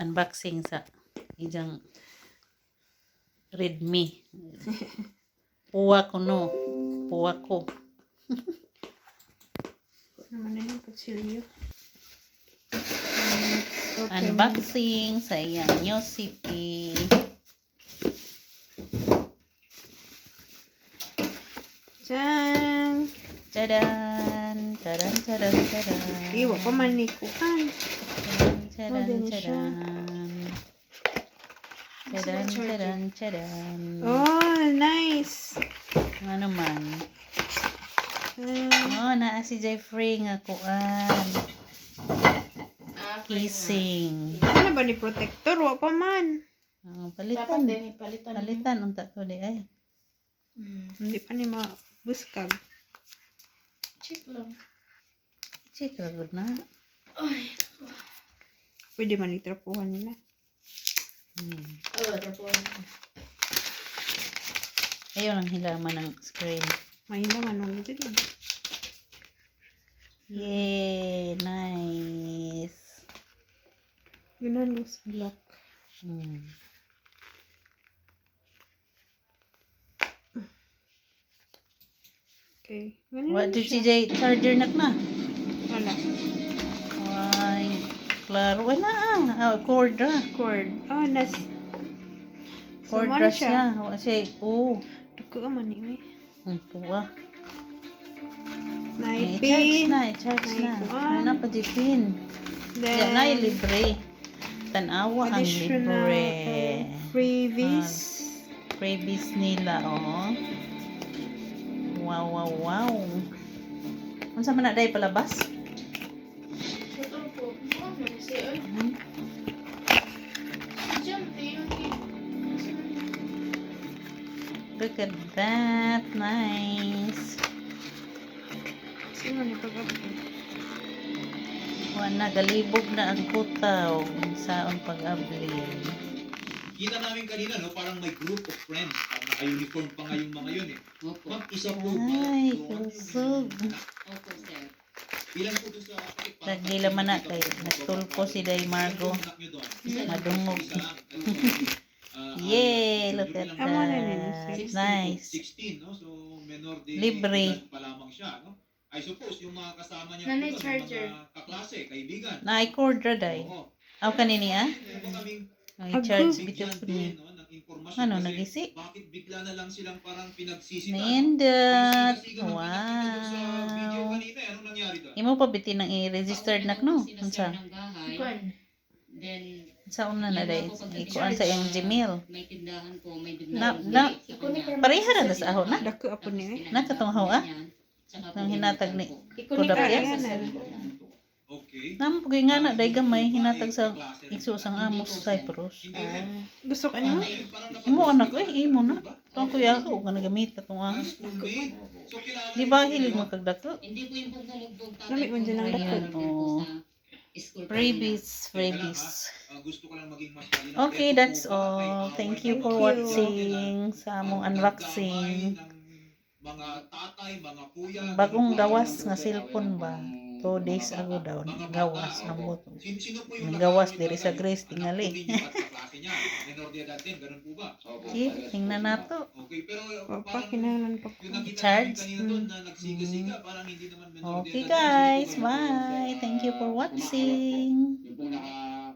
unboxing sa ijang Redmi. Puwa ko no. Puwa ko. Naman na yung pagsilyo. Unboxing sa iyang Yosipi. Diyan! Tadan! Tadan, tadan, tadan. Iwa pa manikuhan. Tadan, Maganda siya. tadan. Tadan, tadan, tadan. Oh, nice! Ano man? Oh, naa si Jeffrey nga kuan. Kissing. Ano ba ni protector? Wa pa man. Oh, Dapat palitan. din ipalitan. Palitan unta to di ay. Hindi pa ni mabuskag. Check lang. Check ra gud na. Ay. Pwede man itrapuhan nila. Oh, tapos. Ayaw lang hilaman ng screen. Mahina man nung dito. Yay! Nice! Ganun los block. Okay. Ganun What lang did siya. si Jay charger nak na? Wala. Ay, klaro. Ay na cord ra. Cord. Oh, nas. Cord Sumano ra siya. Wa siya. Oh. Duko man ni may. Puwa. Naipin. I-charge na. Naikuan. Ano pa di pin? Yan na libre. Tanawa ang Additional libre. freebies. Freebies nila, oh. Wow, wow, wow. Unsa man na day palabas? Ito po. Oh, manisi. Ay. Diyan, tiyo. Look at that. Nice. Sino ni pag-upload? Wala, galibog na ang kutaw sa pag-abli. Kita namin kanina, no, parang may group of friends. Naka-uniform pa nga yung mga yun eh. Ma'am, isa po ba Ay, doon? kusog. Opo, sir. Ilan po doon sa... Tagila man na kay nagtulpo si Day Margo. Madungog. Yay! Look at Amo na that. rin. Nice. 16, no? So, menor de Libre. edad pa lamang siya, no? I suppose, yung mga kasama niya Nanay po doon, charger. yung mga kaklase, kaibigan. Na-cord ra day. Oo. Aw kanini ah? Meron po kaming Ay, charge bigyan bitaw din, ni. no, ng impormasyon Ano, kasi nagisi? bakit bigla na lang silang parang pinagsisita, no? Nindot. Siga-siga ng pinakita doon sa video Wow. kanina, anong nangyari doon? Imo pa bitin ang i-registered nak no? Unsa? Kuan. Then, Sa una na day. Ikuan sa iyang Gmail. may tindahan po, may Pareha ra sa ahon na. Dako apo ni. Nakatunghaw ah. Nang hinatag ni Ikunik Kuda ka Pias. yan. Okay. Namo pugay nga na day gamay hinatag sa igsusang amos Cyprus. Gusto ka niyo? Imo anak imo na. Tong kuya ko nga nagamit atong ang. Di ba hilig mo kag dako? Hindi po yung pagpumugbog Lamig man dyan ang Ayan, oh. Freebies, freebies. Gusto ko lang maging mas malinaw. Okay, that's all. Thank you for watching sa among unboxing. Mga tatay, mga kuya, Bagong gawas nga cellphone ba? 2 days ago daw gawas na mo. Sino po yung May gawas diri sa Grace tingali. Menor de edad din, ganun po ba? Okay, tingnan nato. Okay, pero Pa kinahanglan pa. yung nakita Charge? namin kanina doon na nagsiga-siga, parang hindi naman menor de Okay edad. guys, bye. Thank you for watching. Yung pong naka